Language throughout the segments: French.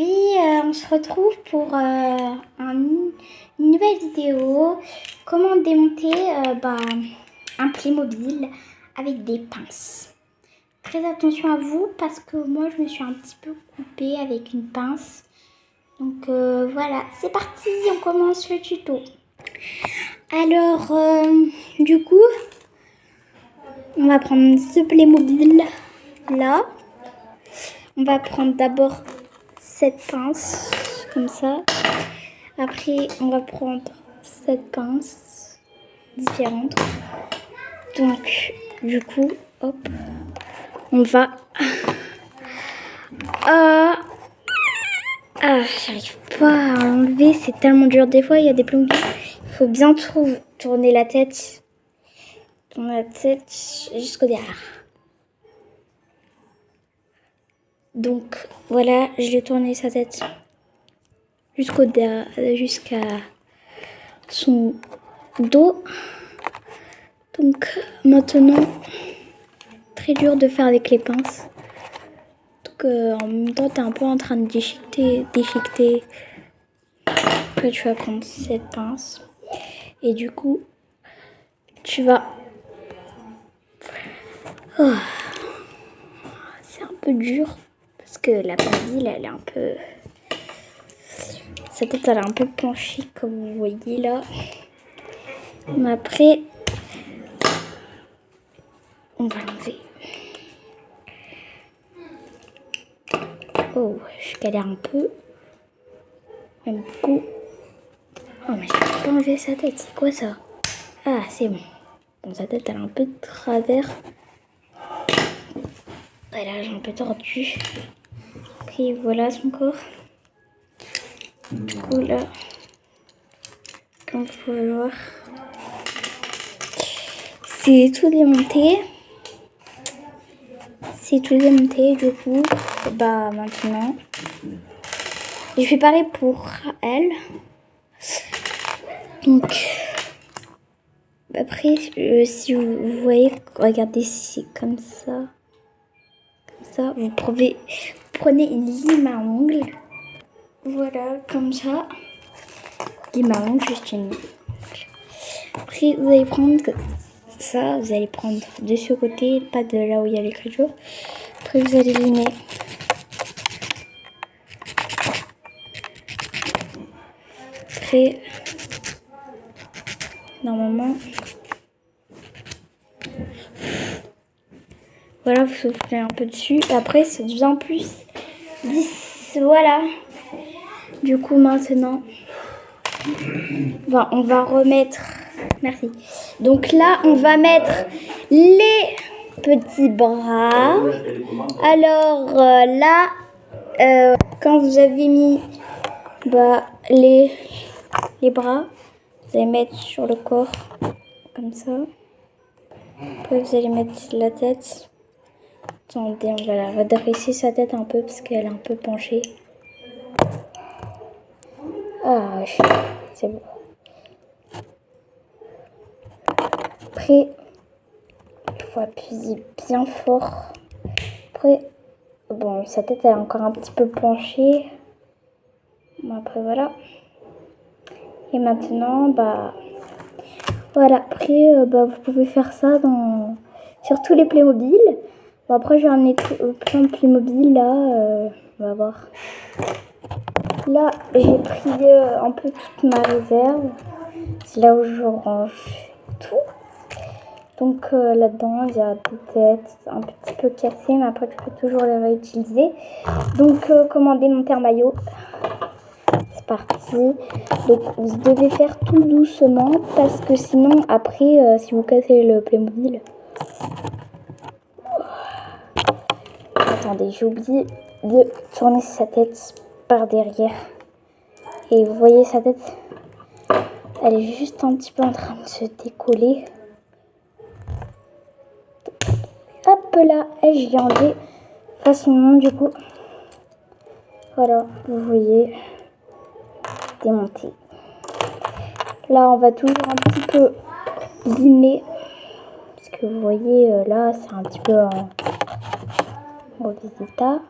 On se retrouve pour une nouvelle vidéo. Comment démonter un Playmobil avec des pinces. Très attention à vous parce que moi je me suis un petit peu coupée avec une pince. Donc voilà, c'est parti, on commence le tuto. Alors, du coup, on va prendre ce Playmobil là. On va prendre d'abord cette pince, comme ça. Après, on va prendre cette pince différente. Donc, du coup, hop, on va... j'arrive pas à enlever, c'est tellement dur. Des fois, il y a des plombs. Il faut bien tourner la tête. Tourner la tête jusqu'au derrière. Donc, voilà, je l'ai tourné sa tête jusqu'au derrière, jusqu'à son dos. Donc, maintenant, très dur de faire avec les pinces. Donc, en même temps, tu es un peu en train de déchiqueter. Après, tu vas prendre cette pince. Et du coup, tu vas... Oh. C'est un peu dur. Parce que la pendule, elle est un peu... Sa tête, elle est un peu penchée, comme vous voyez là. Mais après, on va l'enlever. Oh, je galère un peu. Même beaucoup. Oh, mais je peux pas enlever sa tête. C'est quoi ça? Ah, c'est bon. Bon, sa tête, elle est un peu de travers. Et là, j'ai un peu tordu. Après, voilà son corps. Du coup, là, comme vous pouvez voir, c'est tout démonté. C'est tout démonté, du coup, maintenant, je fais pareil pour elle. Donc, après, si vous voyez, regardez, c'est comme ça. Comme ça, vous prenez une lime à ongles. Voilà, comme ça. Lime à ongles, juste une. Après, vous allez prendre ça, vous allez prendre de ce côté, pas de là où il y a l'écriture. Après, vous allez limer. Après, normalement, voilà, vous soufflez un peu dessus. Après, ça devient plus lisse. Voilà. Du coup, maintenant, on va remettre... Merci. Donc là, on va mettre les petits bras. Alors là, quand vous avez mis les bras, vous allez mettre sur le corps, comme ça. Après, vous allez mettre la tête. Attendez, on va la redresser sa tête un peu parce qu'elle est un peu penchée. Ah, c'est bon. Après, il faut appuyer bien fort. Après, bon, sa tête elle est encore un petit peu penchée. Bon, après, voilà. Et maintenant, voilà. Après, vous pouvez faire ça sur tous les Playmobil. Bon, après, j'en ai plein de Playmobil là. On va voir. Là, j'ai pris un peu toute ma réserve. C'est là où je range tout. Donc là-dedans, il y a des têtes un petit peu cassées, mais après, tu peux toujours les réutiliser. Donc, comment démonter un maillot? C'est parti. Donc, vous devez faire tout doucement parce que sinon, après, si vous cassez le Playmobil... Attendez, j'ai oublié de tourner sa tête par derrière. Et vous voyez sa tête, elle est juste un petit peu en train de se décoller. Hop là, et je l'ai enlevé facilement du coup. Voilà, vous voyez, démonter. Là, on va toujours un petit peu limer. Parce que vous voyez, là, c'est un petit peu en mauvais état.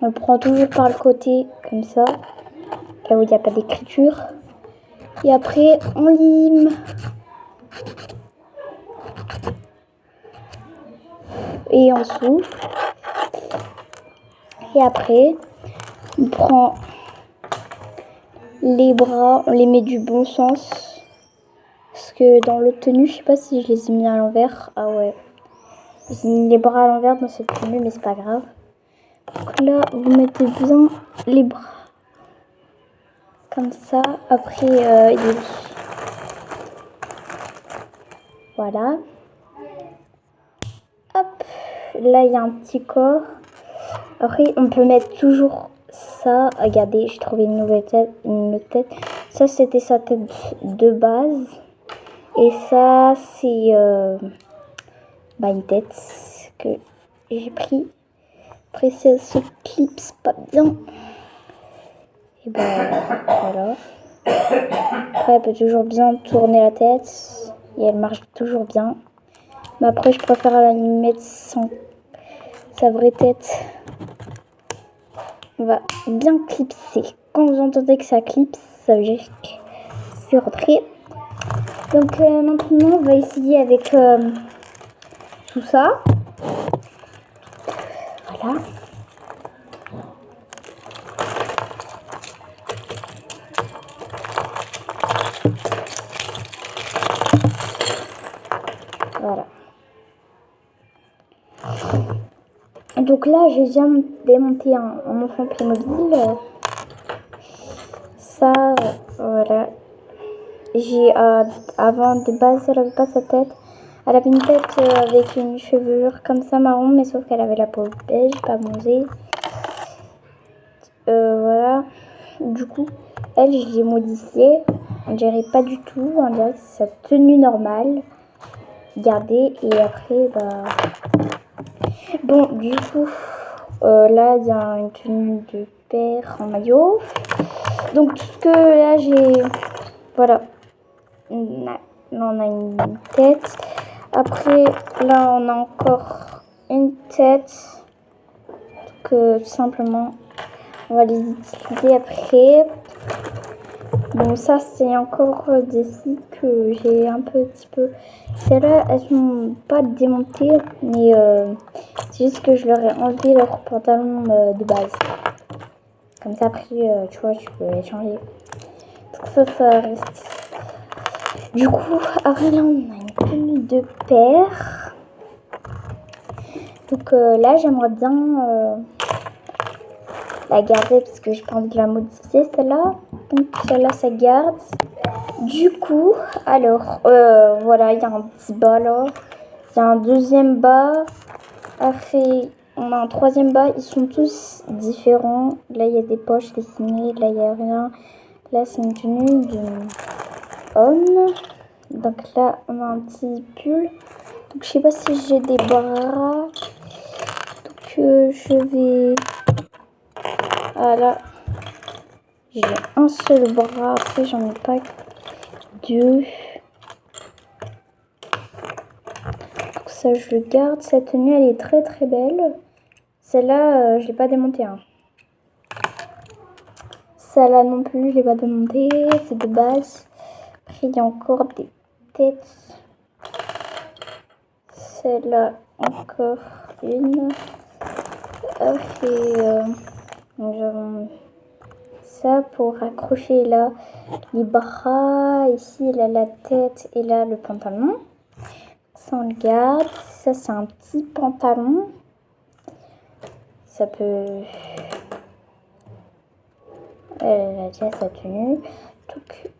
On le prend toujours par le côté, comme ça, là où il n'y a pas d'écriture. Et après, on lime. Et on souffle. Et après, on prend les bras, on les met du bon sens. Parce que dans l'autre tenue, je sais pas si je les ai mis à l'envers. Ah ouais. J'ai mis les bras à l'envers dans cette tenue, mais c'est pas grave. Donc là, vous mettez bien les bras. Comme ça. Après, voilà. Hop. Là, il y a un petit corps. Après, on peut mettre toujours ça. Regardez, j'ai trouvé une nouvelle tête. Une autre tête. Ça, c'était sa tête de base. Et ça, c'est une tête que j'ai pris. Après, ça se clipse pas bien. Et ben voilà. Après, elle peut toujours bien tourner la tête. Et elle marche toujours bien. Mais après, je préfère la mettre sans sa vraie tête. On va bien clipser. Quand vous entendez que ça clipse, ça veut dire que c'est rentré. Donc maintenant, on va essayer avec tout ça. Voilà. Voilà. Donc là, j'ai déjà démonté un enfant Playmobil. Ça, voilà. J'ai avant de base, elle avait pas sa tête. Elle avait une tête avec une chevelure comme ça marron, mais sauf qu'elle avait la peau beige, pas bronzée. Voilà. Du coup, elle, je l'ai modifiée. On dirait pas du tout. On dirait que c'est sa tenue normale. Regardez. Et après, bah... Bon, du coup, là, il y a une tenue de père en maillot. Donc, tout ce que là, j'ai... Voilà. Là, on a une tête. Après, là, on a encore une tête. Donc, tout simplement, on va les utiliser après. Bon, ça, c'est encore des scies que j'ai un petit peu... Celles-là, elles sont pas démontées, mais c'est juste que je leur ai enlevé leur pantalon de base. Comme ça, après, tu vois, tu peux les changer. Donc ça reste... Du coup, après là, on a une tenue de père. Donc là, j'aimerais bien la garder parce que je pense de la modifier, celle-là. Donc celle-là, ça garde. Du coup, alors, voilà, il y a un petit bas là. Il y a un deuxième bas. Après, on a un troisième bas. Ils sont tous différents. Là, il y a des poches dessinées. Là, il n'y a rien. Là, c'est une tenue d'un homme. Donc là, on a un petit pull. Donc, je sais pas si j'ai des bras. Donc, je vais... Voilà. J'ai un seul bras. Après, j'en ai pas deux. Donc ça, je le garde. Cette tenue, elle est très très belle. Celle-là, je l'ai pas démontée. Hein. Celle-là non plus, je l'ai pas démontée. C'est de base. Après, il y a encore des têtes. Celle-là, encore une. Après, nous avons ça pour accrocher là les bras. Ici, là, la tête et là, le pantalon. Ça, on le garde. Ça, c'est un petit pantalon. Ça peut... Elle a déjà sa tenue. Donc,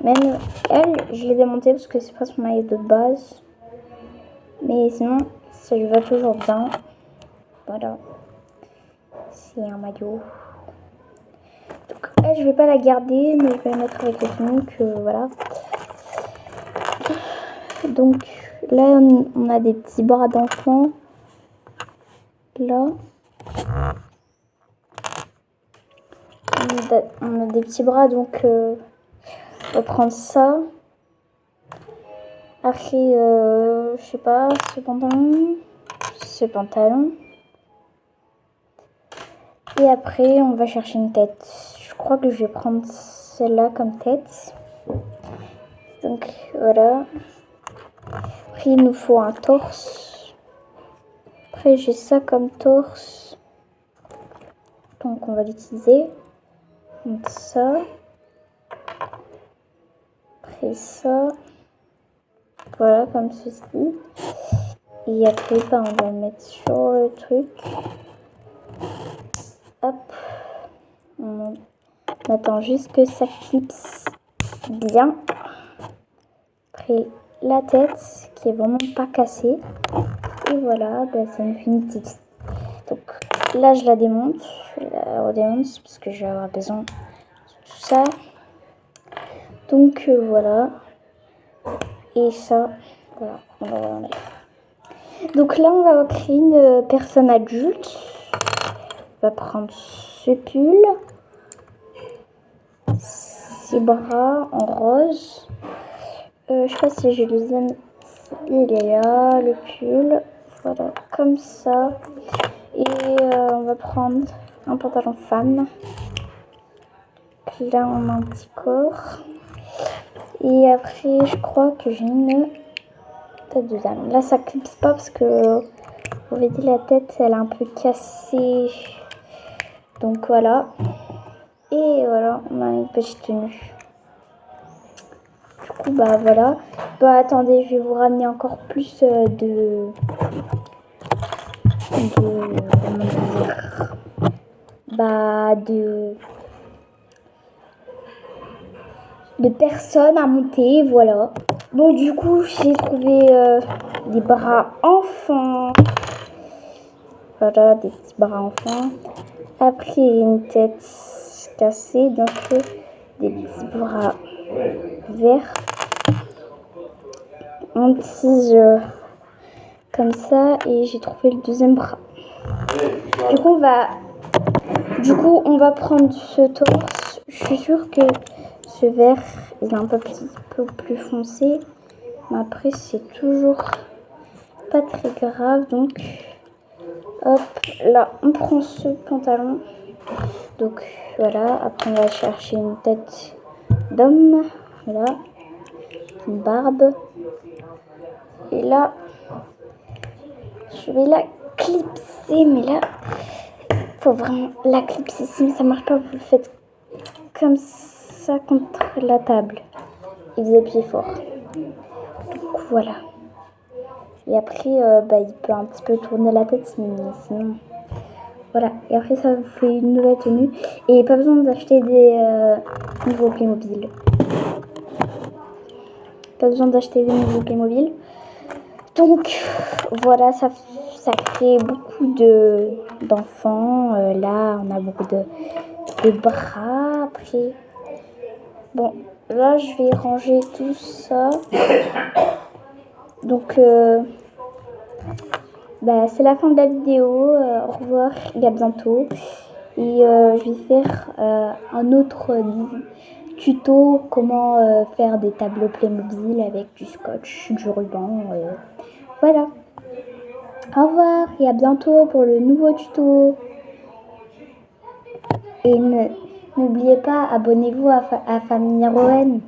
même elle, je l'ai démontée parce que c'est pas son maillot de base. Mais sinon, ça lui va toujours bien. Voilà. C'est un maillot. Donc, elle, je vais pas la garder, mais je vais la mettre avec la tenue que voilà. Donc, là, on a des petits bras d'enfant. Là. On a des petits bras, donc on va prendre ça. Après, je sais pas, ce pantalon. Et après, on va chercher une tête. Je crois que je vais prendre celle-là comme tête. Donc voilà. Après, il nous faut un torse. Après, j'ai ça comme torse. Donc on va l'utiliser. Donc ça. Après ça. Voilà, comme ceci. Et après, on va le mettre sur le truc. Hop. On attend juste que ça clipse bien. Après, la tête qui est vraiment pas cassée. Et voilà, ça me fait une petite. Donc là, je la démonte. Je la redémonte parce que je vais avoir besoin de tout ça. Donc voilà. Et ça, voilà, on va enlever. Donc là, on va créer une personne adulte. On va prendre ce pull, ses bras en rose. Je sais pas si je les aime. Il est là, le pull. Voilà, comme ça. Et on va prendre un pantalon femme. Là, on a un petit corps. Et après, je crois que j'ai une tête de dame. Là, ça clipse pas parce que, vous avez dit, la tête, elle est un peu cassée. Donc voilà. Et voilà, on a une petite tenue. Du coup, voilà. Attendez, je vais vous ramener encore plus comment dire, de personnes à monter, voilà. Bon, du coup, j'ai trouvé des bras enfants. Voilà, des petits bras enfants. Après, une tête cassée, donc des petits bras verts. On tige comme ça et j'ai trouvé le deuxième bras. Du coup, on va prendre ce torse. Je suis sûre que ce vert est un peu plus foncé. Mais après, c'est toujours pas très grave. Donc, hop, là, on prend ce pantalon. Donc, voilà. Après, on va chercher une tête d'homme. Voilà. Une barbe. Et là, je vais la clipser. Mais là, faut vraiment la clipser. Si ça marche pas, vous le faites comme ça contre la table. Et vous appuyez fort. Donc, voilà. Et après, il peut un petit peu tourner la tête, sinon... Voilà. Et après, ça vous fait une nouvelle tenue. Et pas besoin d'acheter des nouveaux Playmobil. Pas besoin d'acheter des nouveaux Playmobil. Donc, voilà, ça crée beaucoup d'enfants. Là, on a beaucoup de bras. Après, bon, là, je vais ranger tout ça. Donc, c'est la fin de la vidéo. Au revoir, et à bientôt. Et je vais faire un autre tuto comment faire des tableaux Playmobil avec du scotch, du ruban. Voilà. Au revoir et à bientôt pour le nouveau tuto. Et n'oubliez pas, abonnez-vous à Famille Rowen.